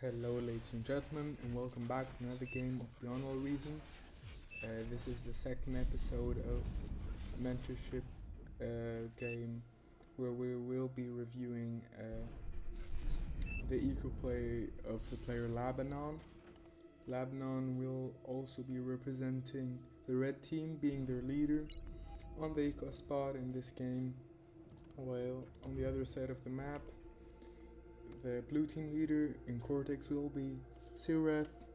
Hello ladies and gentlemen, and welcome back to another game of Beyond All Reason. This is the second episode of Mentorship game where we will be reviewing the eco play of the player Lebanon. Lebanon will also be representing the red team, being their leader on the eco spot in this game, while on the other side of the map the blue team leader in Cortex will be Sireth,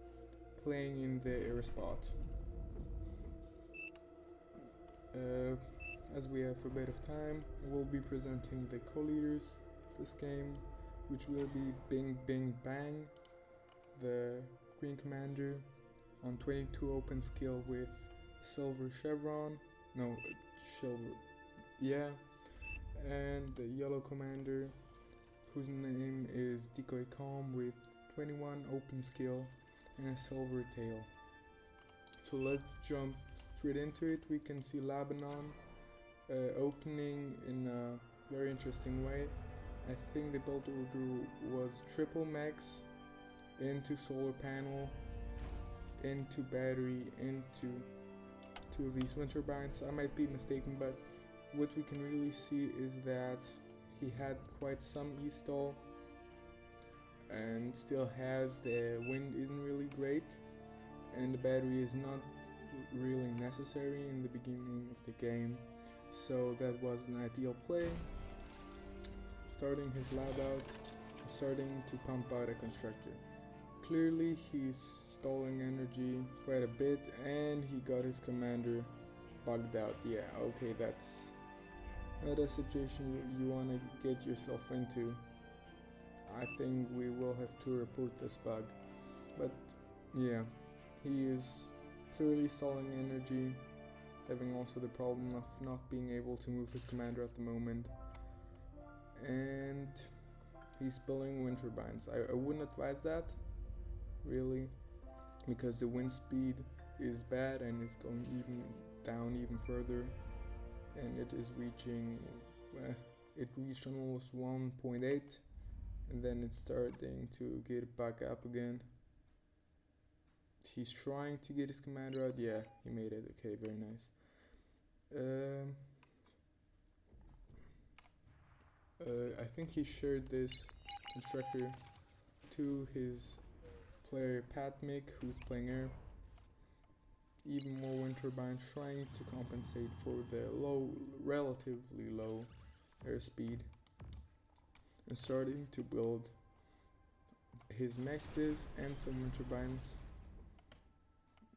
playing in the air spot. As we have a bit of time, we'll be presenting the co-leaders of this game, which will be Bing Bing Bang, the green commander on 22 open skill with silver chevron, and the yellow commander whose name is Decoy Calm with 21 open skill and a silver tail. So let's jump straight into it. We can see Lebanon opening in a very interesting way. I think the build order was triple max into solar panel, into battery, into two of these wind turbines. I might be mistaken, but what we can really see is that he had quite some e-stall and still has. The wind isn't really great and the battery is not really necessary in the beginning of the game, so that was an ideal play. Starting his lab out, starting to pump out a constructor. Clearly he's stalling energy quite a bit and he got his commander bugged out. Yeah, okay, that's not a situation you want to get yourself into. I think we will have to report this bug. But yeah, he is clearly stalling energy, having also the problem of not being able to move his commander at the moment. And he's building wind turbines. I wouldn't advise that, really, because the wind speed is bad and it's going even further. And it is reaching, it reached almost 1.8 and then it's starting to get back up again. He's trying to get his commander out. Yeah, he made it. Okay, very nice. I think he shared this constructor to his player Patmic, who's playing air. Even more wind turbines, trying to compensate for the relatively low airspeed, and starting to build his mexes and some wind turbines.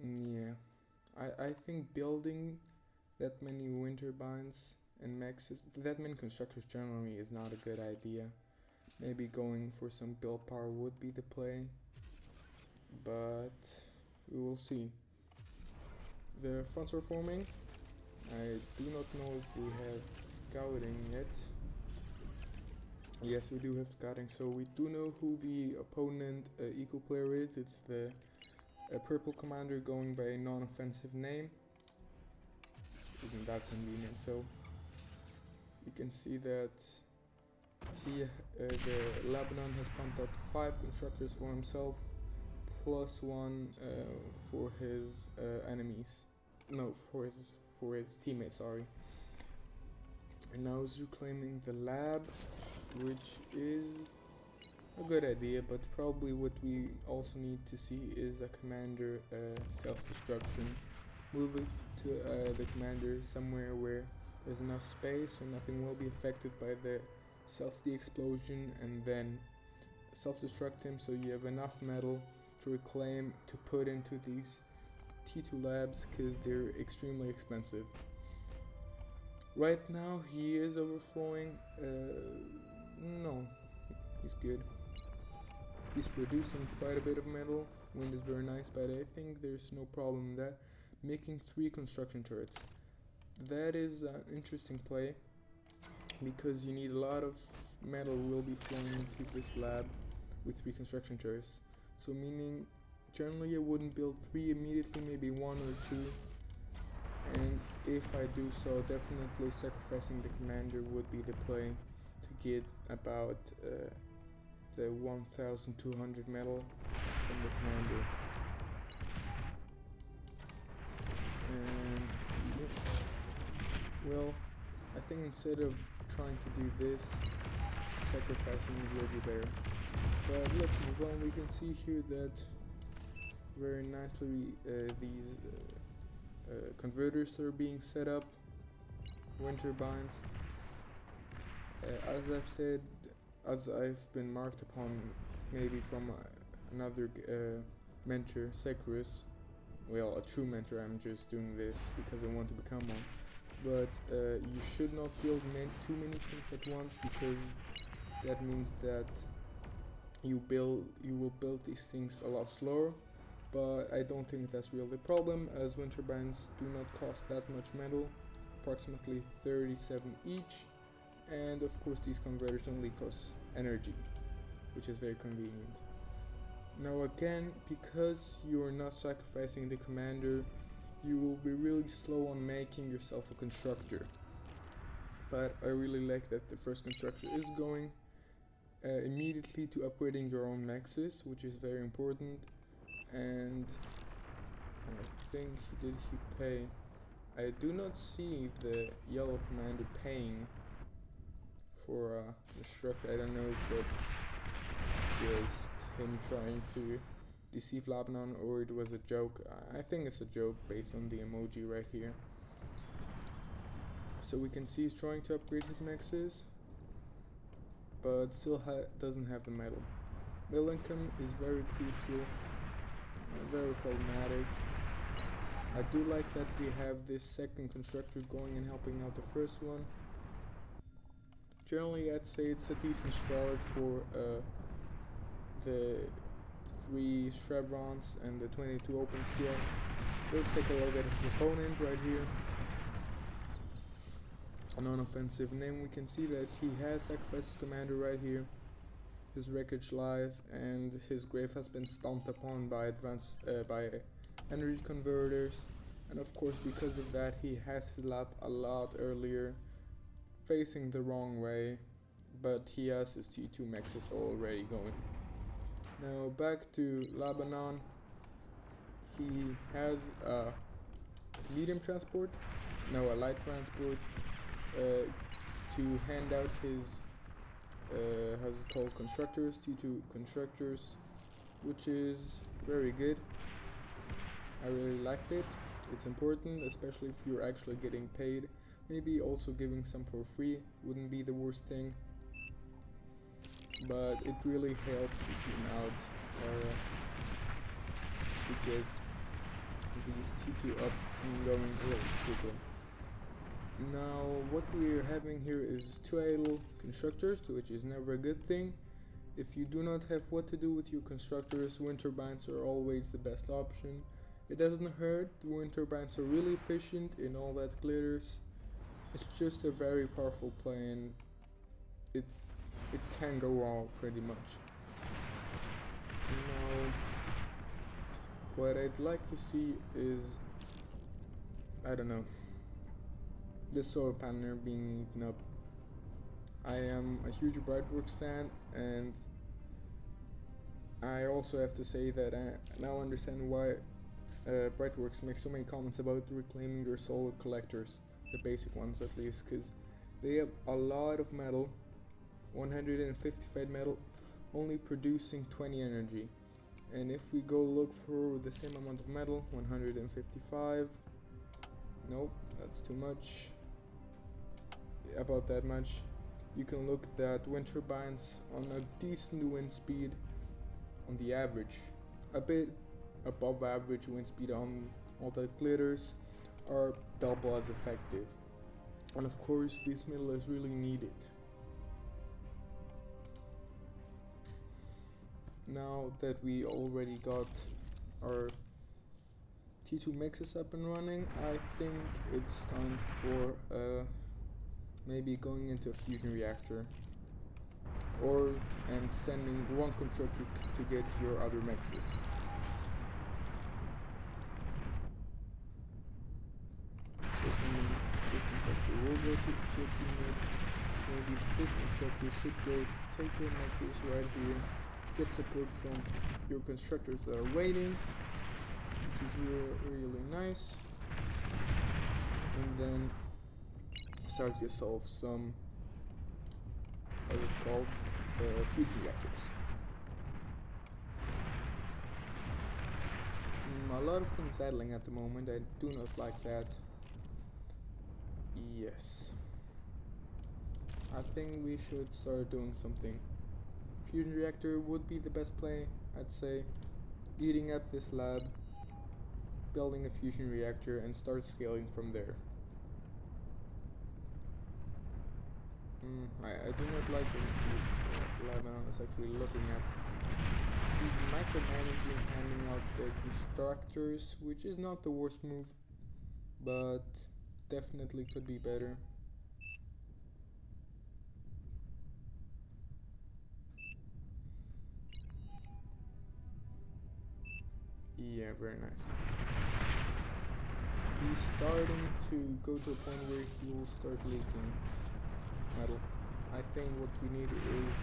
Yeah, I think building that many wind turbines and mexes, that many constructors generally, is not a good idea. Maybe going for some build power would be the play, but we will see. The fronts are forming. I do not know if we have scouting yet. Yes, we do have scouting, so we do know who the opponent eco player is. It's the purple commander going by a non-offensive name. Isn't that convenient? So you can see that the Lebanon has pumped out 5 constructors for himself, plus 1 for his enemies. No, for his teammates, sorry. And now he's reclaiming the lab, which is a good idea, but probably what we also need to see is a commander self-destruction. Move it to the commander somewhere where there's enough space so nothing will be affected by the explosion, and then self-destruct him so you have enough metal to reclaim to put into these T2 labs, because they're extremely expensive. Right now he is overflowing. No, he's good. He's producing quite a bit of metal. Wind is very nice, but I think there's no problem in that. Making 3 construction turrets. That is an interesting play, because you need a lot of metal will be flowing into this lab with 3 construction turrets. So meaning generally I wouldn't build 3 immediately, maybe 1 or 2. And if I do so, definitely sacrificing the commander would be the play to get about the 1200 metal from the commander. And well, I think instead of trying to do this, sacrificing will be better. But let's move on. We can see here that very nicely these converters are being set up, wind turbines. As I've said, as I've been marked upon maybe from another mentor, Sekrus, well, a true mentor, I'm just doing this because I want to become one. But you should not build too many things at once, because that means that you will build these things a lot slower. But I don't think that's really the problem, as wind turbines do not cost that much metal, approximately 37 each, and of course these converters only cost energy, which is very convenient. Now again, because you are not sacrificing the commander, you will be really slow on making yourself a constructor. But I really like that the first constructor is going immediately to upgrading your own mexes, which is very important. And I think he pay? I do not see the yellow commander paying for a constructor. I don't know if that's just him trying to deceive Lebanon, or it was a joke. I think it's a joke based on the emoji right here. So we can see he's trying to upgrade his mexes, but still doesn't have the metal. Metal income is very crucial, very problematic. I do like that we have this second constructor going and helping out the first one. Generally, I'd say it's a decent start for the 3 chevrons and the 22 open skill. Let's take a look at his opponent right here. A non-offensive name. We can see that he has sacrificed his commander right here. His wreckage lies, and his grave has been stomped upon by by energy converters. And of course, because of that, he has his lap a lot earlier, facing the wrong way. But he has his T2 mexes already going. Now back to Lebanon. He has a medium transport, no, a light transport, to hand out his how's it called, constructors, T2 constructors, which is very good. I really like it. It's important, especially if you're actually getting paid. Maybe also giving some for free wouldn't be the worst thing, but it really helps the team out to get these T2 up and going really quickly. Now what we're having here is 2 idle constructors, which is never a good thing. If you do not have what to do with your constructors, wind turbines are always the best option. It doesn't hurt, the wind turbines are really efficient in all that glitters. It's just a very powerful play, and it can go wrong pretty much. Now what I'd like to see is, I don't know, this solar panel being eaten up. I am a huge Brightworks fan, and I also have to say that I now understand why Brightworks makes so many comments about reclaiming your solar collectors, the basic ones at least, because they have a lot of metal, 155 metal, only producing 20 energy. And if we go look for the same amount of metal, 155, nope, that's too much, about that much. You can look that wind turbines on a decent wind speed, on the average, a bit above average wind speed on all that glitters, are double as effective. And of course this metal is really needed. Now that we already got our T2 mexes up and running, I think it's time for maybe going into a fusion reactor, and sending one constructor to get your other mexes. So sending this constructor will go to a teammate, maybe this constructor should go take your nexus right here, get support from your constructors that are waiting, which is really nice, and then start yourself some, what is it called, fusion reactors. A lot of things idling at the moment. I do not like that. Yes, I think we should start doing something. Fusion reactor would be the best play, I'd say. Eating up this lab, building a fusion reactor, and start scaling from there. I do not like what Lebanon is actually looking at. He's micromanaging, handing out the constructors, which is not the worst move, but definitely could be better. Yeah, very nice. He's starting to go to a point where he will start leaking metal. I think what we need is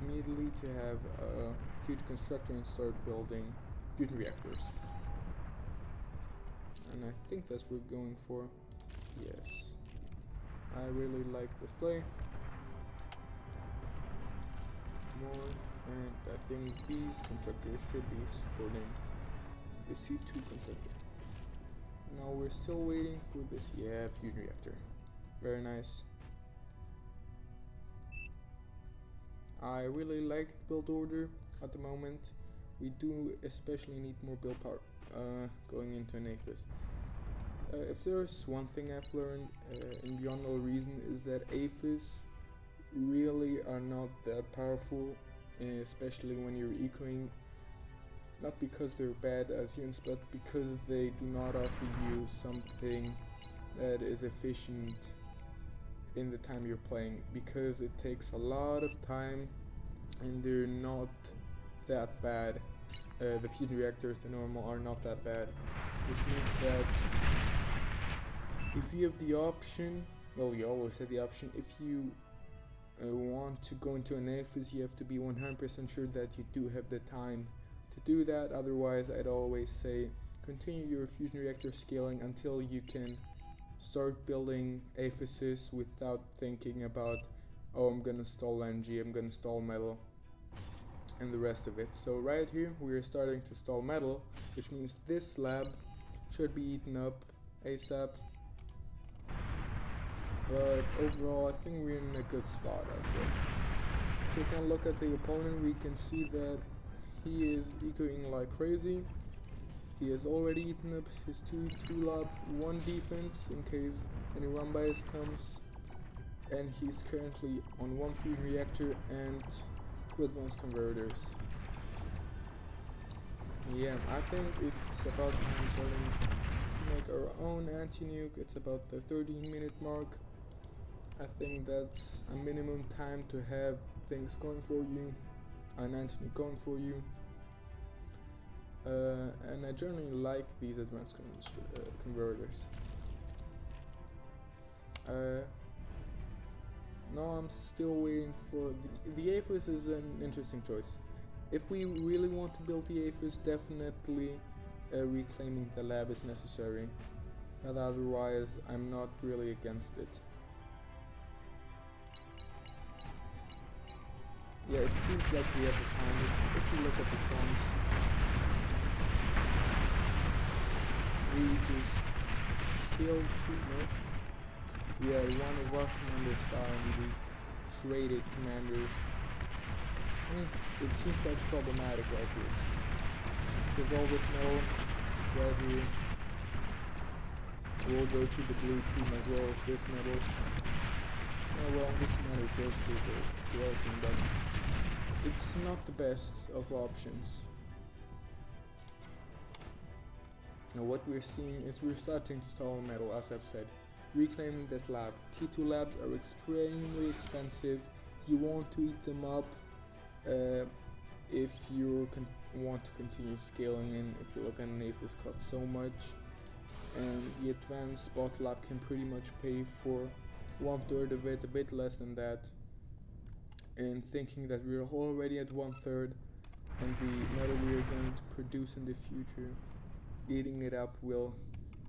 immediately to have a huge constructor and start building fusion reactors. And I think that's what we're going for. Yes. I really like this play. More, and I think these constructors should be supporting the C2 constructor. Now we're still waiting for this, fusion reactor. Very nice. I really like the build order at the moment. We do especially need more build power going into an APHIS. If there's one thing I've learned in Beyond All Reason is that APHIS really are not that powerful, especially when you're ecoing. Not because they're bad as units, but because they do not offer you something that is efficient in the time you're playing, because it takes a lot of time and they're not that bad. The fusion reactors, the normal, are not that bad, which means that if you have the option, well, you always have the option, if you want to go into an APHIS, you have to be 100% sure that you do have the time to do that. Otherwise, I'd always say continue your fusion reactor scaling until you can start building APHISes without thinking about, oh, I'm gonna stall energy, I'm gonna stall metal, and the rest of it. So right here we're starting to stall metal, which means this lab should be eaten up ASAP. But overall, I think we're in a good spot, I'd say. Taking a look at the opponent, we can see that he is ecoing like crazy. He has already eaten up his 2 lab, 1 defense in case any run bias comes, and he's currently on 1 fusion reactor and 2 advanced converters. Yeah, I think it's about time starting to make our own anti-nuke. It's about the 13-minute mark. I think that's a minimum time to have things going for you, an anti-nuke going for you. And I generally like these advanced converters. Now I'm still waiting for the APHIS is an interesting choice. If we really want to build the APHIS, definitely reclaiming the lab is necessary, but otherwise I'm not really against it. Yeah, it seems like we have the time. If you look at the fronts, we just killed 2 more. We had 1 of our commanders down, we traded commanders. It seems like problematic right here. There's all this metal right here. We'll go to the blue team as well as this metal. Oh, well, this metal goes to the red team, but it's not the best of options. Now what we're seeing is we're starting to stall metal, as I've said. Reclaiming this lab. T2 labs are extremely expensive. You want to eat them up if you want to continue scaling in. If you look at an APHIS, costs so much, and the advanced spot lab can pretty much pay for 1/3 of it, a bit less than that, and thinking that we're already at 1/3 and the metal we're going to produce in the future, eating it up will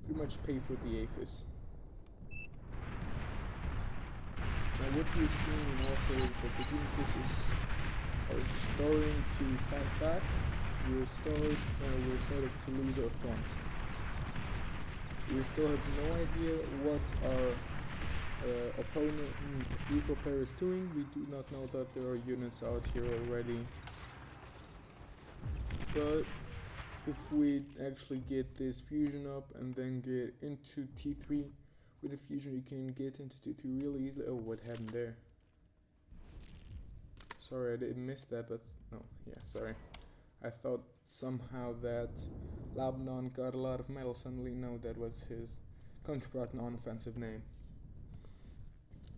pretty much pay for the aphis. Now what we're seeing also is that the green fishes are starting to fight back. We're starting to lose our front. We still have no idea what our opponent eco player is doing. We do not know that there are units out here already. But if we actually get this fusion up and then get into T3, with the fusion you can get into T3 really easily. Oh, what happened there? Sorry, I didn't miss that, but no, yeah, sorry. I thought somehow that Lebanon got a lot of metal. Suddenly, no, that was his counterpart non-offensive name.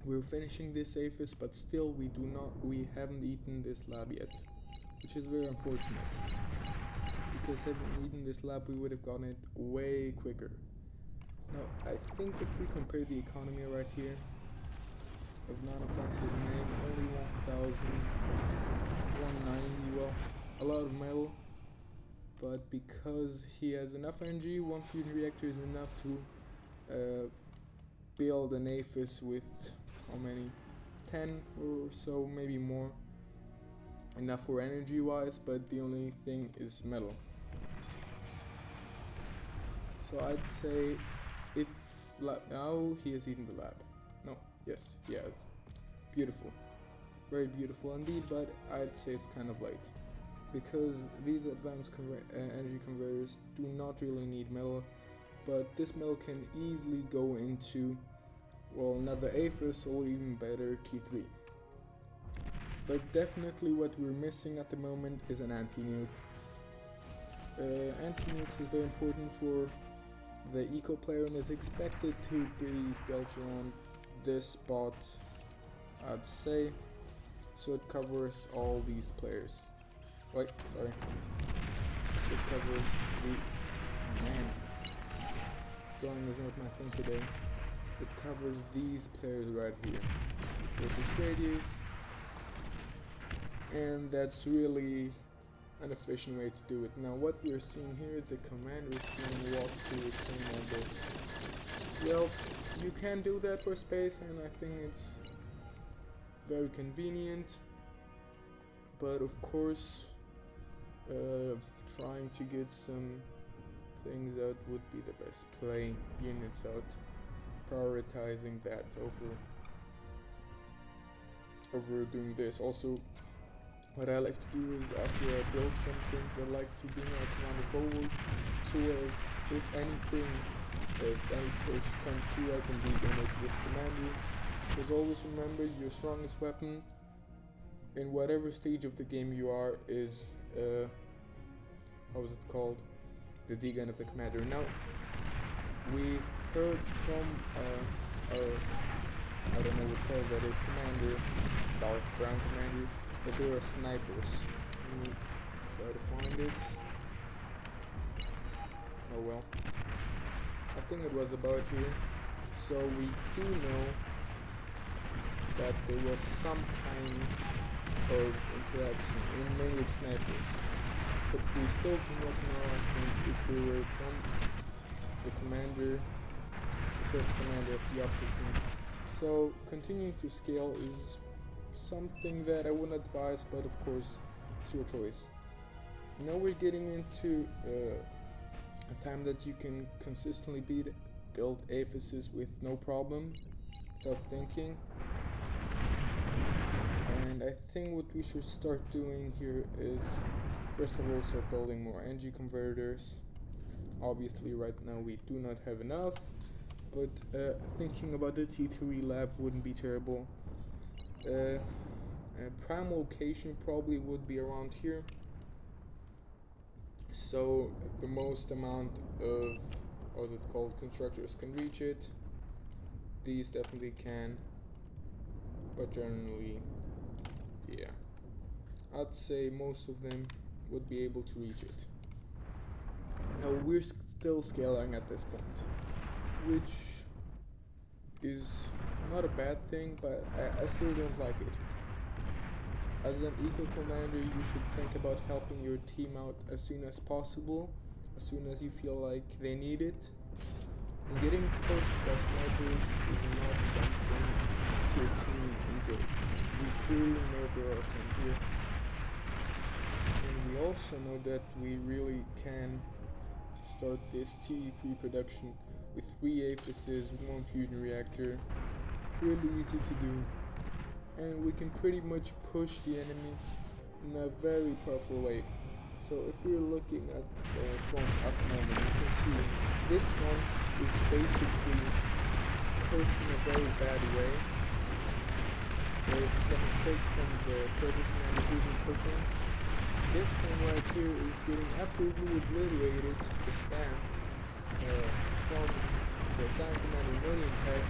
We're finishing this aphis, but still we haven't eaten this lab yet, which is very unfortunate. Because having eaten this lab, we would have gotten it way quicker. Now, I think if we compare the economy right here of non-offensive name, only 1,190, well, a lot of metal, but because he has enough energy, one fusion reactor is enough to build an aphis with how many? 10 or so, maybe more. Enough for energy wise, but the only thing is metal. So I'd say if now he has eaten the lab. No, yes, he has. Beautiful. Very beautiful indeed, but I'd say it's kind of late. Because these advanced energy converters do not really need metal, but this metal can easily go into, well, another aphis or even better, T3. But definitely what we're missing at the moment is an anti-nuke. Anti-nukes is very important for the eco player and is expected to be built around this spot, I'd say, so it covers all these players. Wait, sorry. It covers the... Man. Drawing is not my thing today. It covers these players right here with this radius, and that's really an efficient way to do it. Now what we're seeing here is the commander is being walked through the thing like this. Well, you can do that for space, and I think it's very convenient, but of course trying to get some things out would be the best play. Units out, prioritizing that over doing this. Also, what I like to do is after I build some things, I like to bring my commander forward, so as if any push comes through, I can begin it with commander. Because always remember, your strongest weapon in whatever stage of the game you are is how is it called? The D-gun of the commander. Now, we heard from I don't know what color that is, commander, dark brown commander, that there are snipers. Let me try to find it. Oh well. I think it was about here. So we do know that there was some kind of interaction, mainly snipers. But we still do not know, I think, if they were from the commander, the first commander of the opposite team. So continuing to scale is something that I wouldn't advise, but of course it's your choice. Now we're getting into a time that you can consistently build aphises with no problem, without thinking. And I think what we should start doing here is, first of all, start building more energy converters. Obviously right now we do not have enough, but thinking about the T3 lab wouldn't be terrible. Prime location probably would be around here, so the most amount of, what's it called, constructors can reach it. These definitely can, but generally, yeah, I'd say most of them would be able to reach it. Now we're still scaling at this point, which is not a bad thing, but I still don't like it. As an eco commander, you should think about helping your team out as soon as possible, as soon as you feel like they need it. And getting pushed by snipers is not something your team enjoys. We clearly know there are some here. And we also know that we really can start this TE3 production with 3 aphises, 1 fusion reactor. Really easy to do. And we can pretty much push the enemy in a very powerful way. So if we're looking at the front at the moment, you can see this front is basically pushed in a very bad way. It's a mistake from the purple commander who isn't pushing. This front right here is getting absolutely obliterated, the spam, from the Silent Commander Million tech.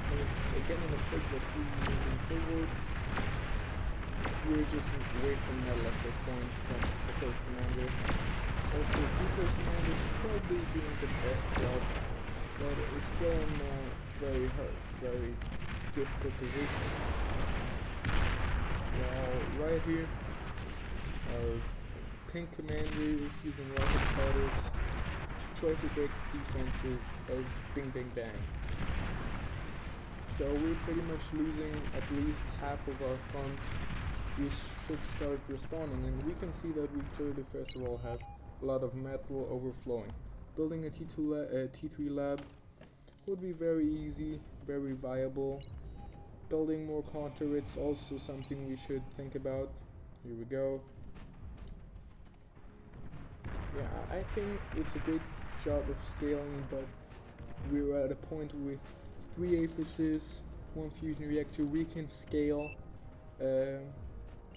And it's again a mistake that he's moving forward. We're just wasting metal at this point from the third commander. Also, Decoy commander is probably doing the best job, but it's still in a very difficult position. While right here, our pink commander is using rocket spotters to try to break the defenses of Bing Bang Bang. So we're pretty much losing at least half of our front. We should start responding, and we can see that we clearly first of all have a lot of metal overflowing. Building a T3 lab would be very easy, very viable. Building more con turrets also something we should think about. Here we go. Yeah, I think it's a great job of scaling, but we're at a point with 3 aphises, 1 fusion reactor. We can scale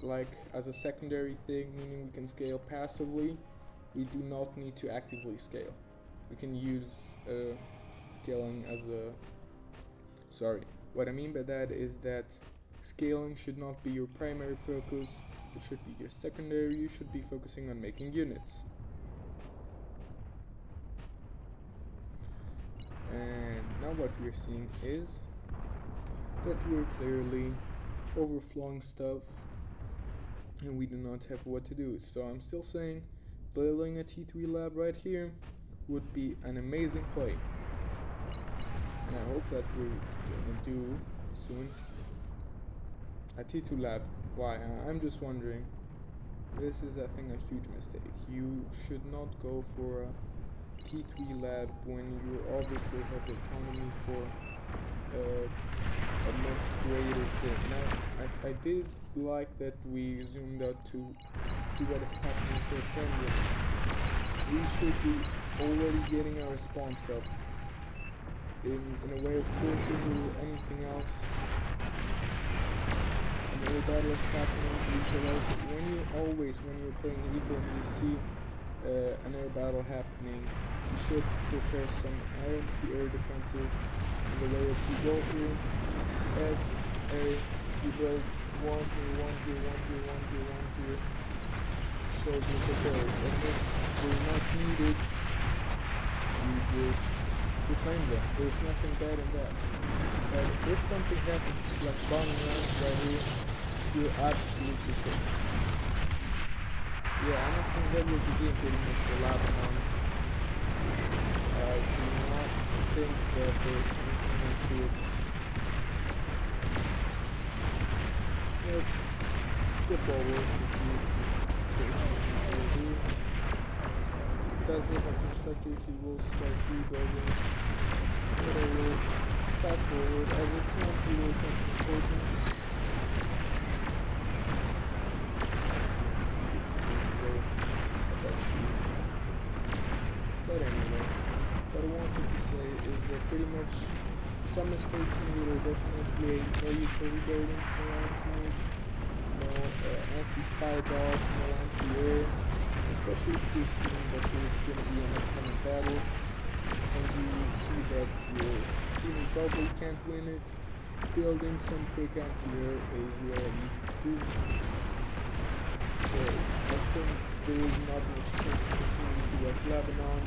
like as a secondary thing, meaning we can scale passively. We do not need to actively scale. We can use scaling as a... Sorry, what I mean by that is that scaling should not be your primary focus. It should be your secondary. You should be focusing on making units. And now what we're seeing is that we're clearly overflowing stuff and we do not have what to do. So I'm still saying building a T3 lab right here would be an amazing play. And I hope that we're gonna do soon. A T2 lab. Why? I'm just wondering. This is, I think, a huge mistake. You should not go for a T3 lab when you obviously have the economy for a much greater thing. Now, I did like that we zoomed out to see what is happening to a friendly. We should be already getting our response up in a way of forces or anything else. Another battle is happening. Visualize when you're playing Eco and you see an air battle happening, you should prepare some anti-air defenses in the way of you go through X, A, you build 1 here, 1 here, 1 here, 1 here, 1 here, so you're prepared. And if they're not needed, you just reclaim them. There's nothing bad in that. But if something happens like bombing around right here, you're absolutely cooked. Yeah, and I think that was the game pretty much for Lebanon. I do not think that there's anything more to it. Let's go forward to see if there's anything to do. Does it like constructor if you will start rebuilding? But I will fast forward as it's not really something important. But anyway, what I wanted to say is that pretty much some mistakes made are definitely no utility buildings, no anti-nuke, no anti-spy dog, no anti-air, especially if you're seeing that there's going to be an upcoming battle and you see that your team probably can't win it. Building some quick anti-air is really easy to do. So I think there is not much chance to continue to watch Lebanon.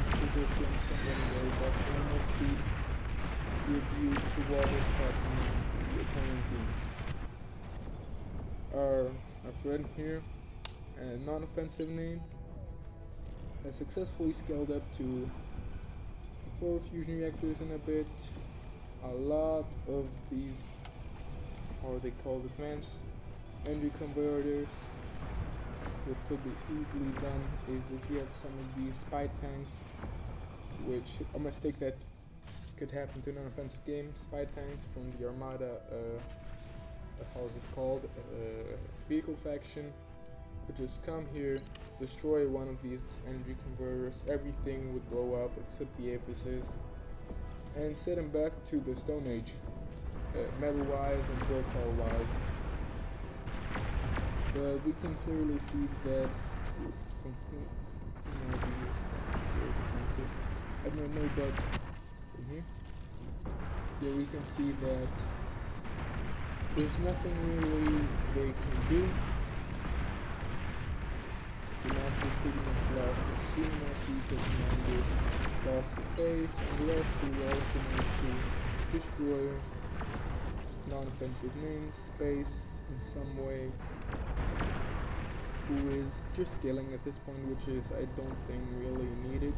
We're just doing some very bad terminal speed. with you to what is happening in the opponent team. Our friend here, a non-offensive name, has successfully scaled up to 4 fusion reactors in a bit. A lot of these, or they called advanced energy converters. What could be easily done is if you have some of these spy tanks, which a mistake that could happen to an offensive game, spy tanks from the Armada, how's it called, vehicle faction, would just come here, destroy one of these energy converters, everything would blow up except the aphis, and set them back to the Stone Age, metal-wise and build power-wise. But we can clearly see that from these defenses, I don't know, but from here, yeah, we can see that there's nothing really they can do. The match is pretty much lost as soon as the commander lost his base, unless we also manage to destroy non-offensive names base in some way, who is just killing at this point, which is I don't think really needed,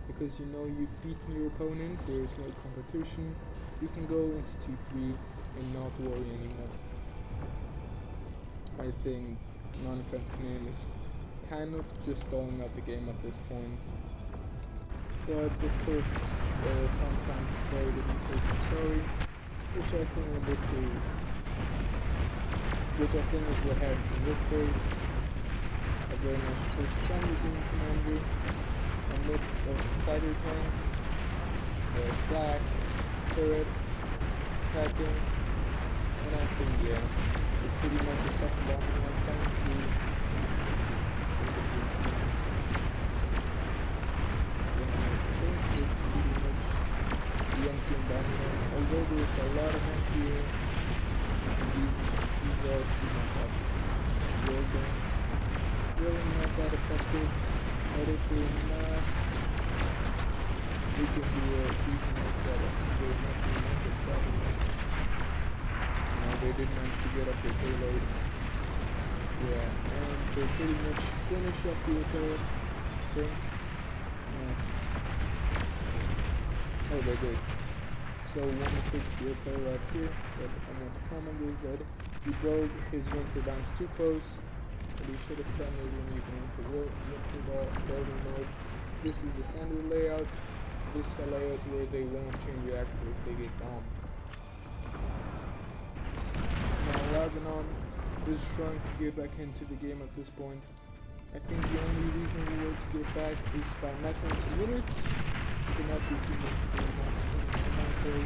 because you know you've beaten your opponent, there's no competition, you can go into 2-3 and not worry anymore. I think non-offensive name is kind of just stalling out the game at this point. But of course, sometimes it's better to be safe than sorry, which I think in this case, is what happens in this case. A very nice push from the Green Commander, a mix of fighter tanks, flak, turrets, attacking, and I think, yeah, it's pretty much a second bombing line coming through. It's pretty much the end game bombing line, although there's a lot of hands here, and these are too much world banks. Really not that effective, but if they're in mass, they can do a decent amount of that. I think they're not doing that, but probably. They did manage to get up their payload. Yeah, and they pretty much finish off the repair, I think. Oh, they did. So one mistake with the repair right here that I want to comment is that he built his wind turbines too close. What he should have done is when you go into wind building mode, this is the standard layout. This is a layout where they won't chain reactor if they get bombed. Lebanon is trying to get back into the game at this point. I think the only reasonable way to get back is by macroing some units. You can also keep units for sniper,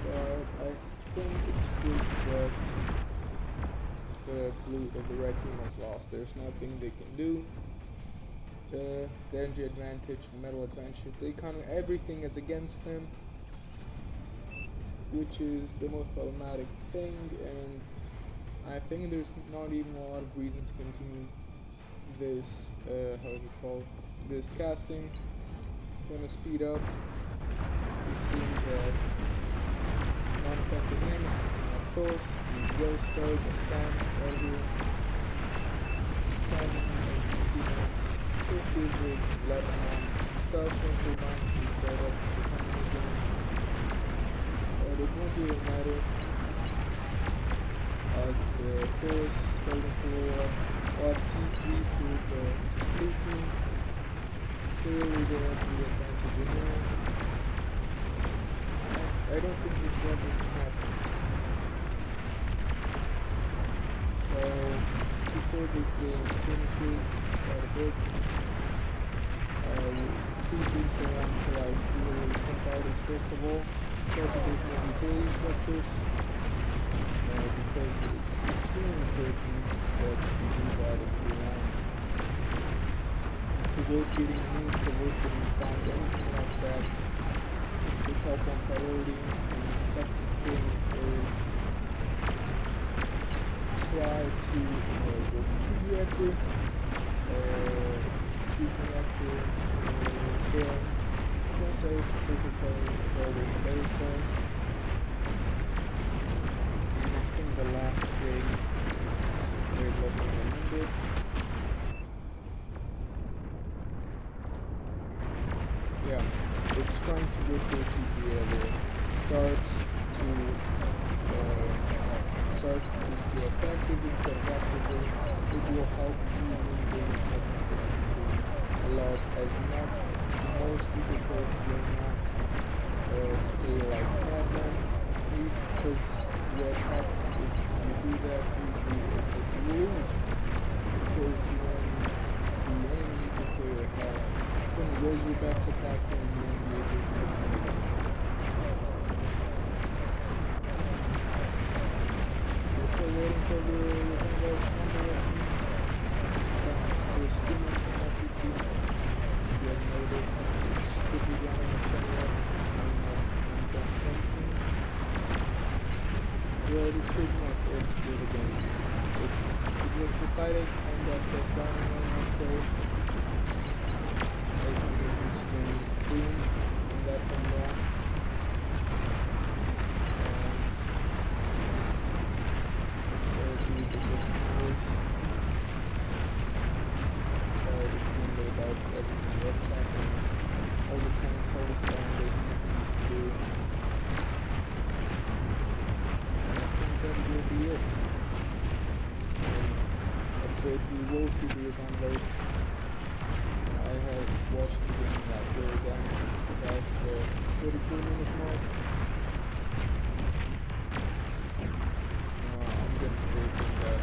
but I think it's just that the red team has lost. There's nothing they can do. The energy advantage, metal advantage, they counter everything is against them, which is the most problematic thing, and I think there's not even a lot of reason to continue this, this casting. I'm gonna speed up. We see that non-offensive name is picking up those, and will start the spam right here. Some teammates took with Lebanon stuff into lines to spread up the coming game. It won't really matter as the force starting to roll up T3 to the blue team. Clearly they have the advantage in there. I don't think this weapon can happen. So before this game finishes quite a bit, two things I want to really point out is first of all, try to build more utility structures, because it's extremely important that you do that if you want to avoid getting moved, to avoid getting bombed, anything like that. It's the top one priority. And the second thing is try to go fusion reactor scale. It's going safe. A safer play is always a better play. And I think the last play is very lovely and remembered. Yeah, it's trying to go for a T3 earlier. Start with the passive instead of actively. It will help you win games more consistently. A lot, as not most people players will not scale like madman, because what happens if you do that, usually you lose, because when the enemy player has when Razorbacks attacking, you won't be able to defend against them. We're still waiting for the result number. It's still streaming from my PC. If you have noticed, it should be running at 20x. It's running at 1 something. But it's pretty much it's for the game. It was decided on that first round, I'd say. I think it just went boom and that went wrong. And so it was close. But it's mainly about everything that's happening. All the tanks, all the spawn, there's nothing you can do. And I think that will be it. But we will see the download. I have watched the game like very down since about the 34-minute mark. I'm gonna stay for that.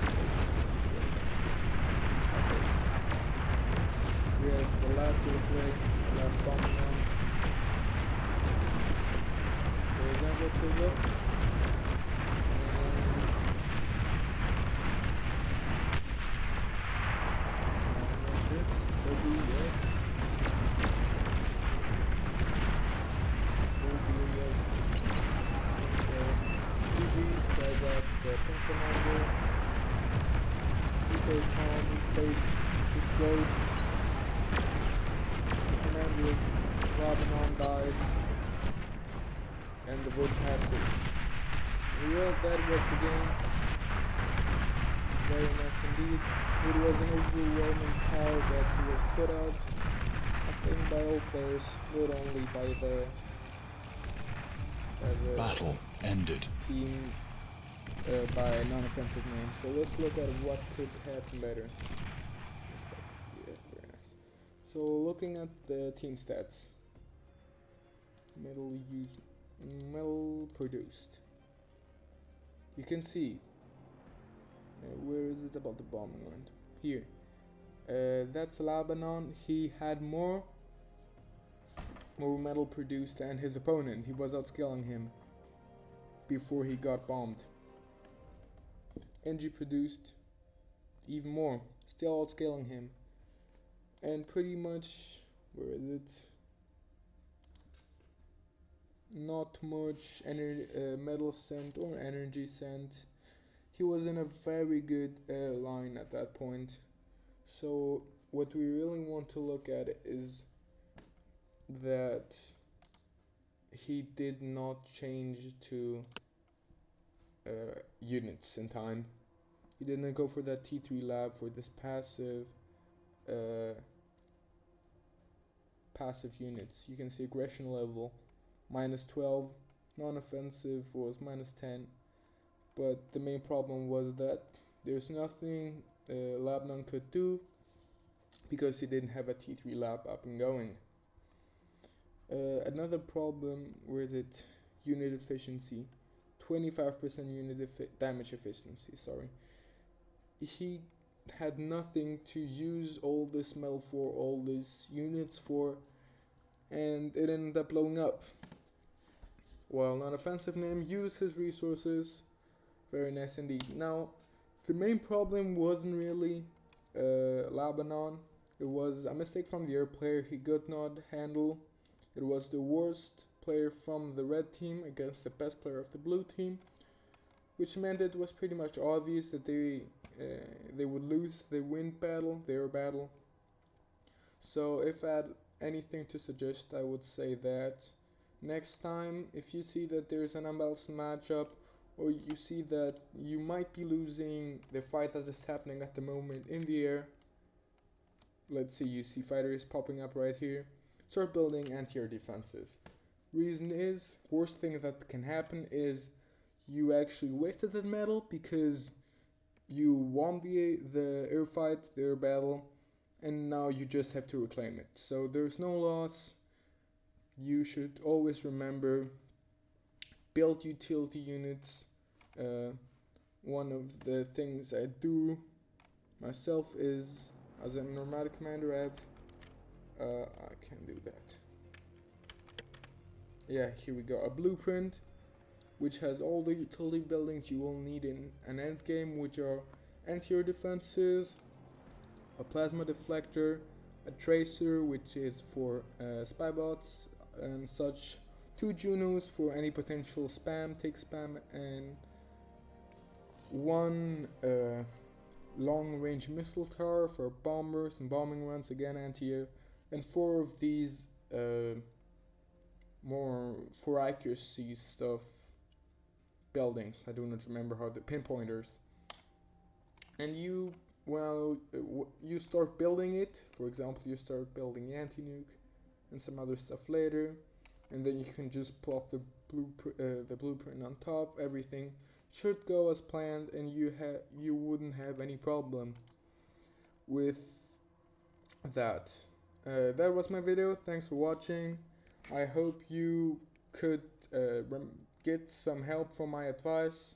Okay. We have the last replay, the last bombing run. There's that replay up. Commander, Eco Calm, space explodes, the commander of Lebanon dies, and the vote passes. Well, that was the game. Very nice indeed. It was an overwhelming power that was put out, I think, by all players, not only by the battle ended. Team. By a non-offensive name. So let's look at what could happen better. Yeah, very nice. So looking at the team stats. Metal produced. You can see. Where is it about the bombing run? Here. That's Lebanon. He had more metal produced than his opponent. He was outscaling him before he got bombed. NG produced even more, still outscaling him, and pretty much, where is it? Not much metal sent or energy sent. He was in a very good line at that point. So what we really want to look at is that he did not change to units in time. He didn't go for that T3 lab for this passive units. You can see aggression level -12, non-offensive was -10, but the main problem was that there's nothing Lebanon could do because he didn't have a T3 lab up and going. Another problem was unit efficiency. 25% unit damage efficiency, sorry. He had nothing to use all this metal for, all these units for, and it ended up blowing up. While non-offensive name used his resources, very nice indeed. Now, the main problem wasn't really Lebanon. It was a mistake from the air player he could not handle. It was the worst player from the red team against the best player of the blue team, which meant it was pretty much obvious that they would lose the wind battle, their battle. So if at anything to suggest, I would say that next time, if you see that there's an unbalanced matchup, or you see that you might be losing the fight that is happening at the moment in the air, let's see, you see fighters popping up right here, start building anti-air defenses. Reason is, worst thing that can happen is you actually wasted that metal because you won the air fight, the air battle, and now you just have to reclaim it. So there's no loss. You should always remember, build utility units. One of the things I do myself is, as a nomadic commander, I can do that. Yeah, here we go, a blueprint which has all the utility buildings you will need in an endgame, which are anti-air defenses, a plasma deflector, a tracer which is for spy bots and such, 2 Junos for any potential spam, take spam, and 1 long-range missile tower for bombers and bombing runs, again anti-air, and 4 of these more for accuracy stuff buildings. I do not remember how the pinpointers. And you, well, you start building it. For example, you start building the anti-nuke and some other stuff later, and then you can just plop the blueprint on top. Everything should go as planned, and you wouldn't have any problem with that. That was my video. Thanks for watching. I hope you could get some help from my advice.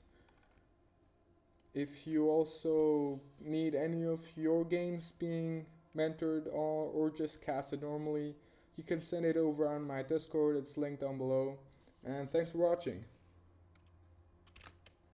If you also need any of your games being mentored or just casted normally, you can send it over on my Discord. It's linked down below. And thanks for watching.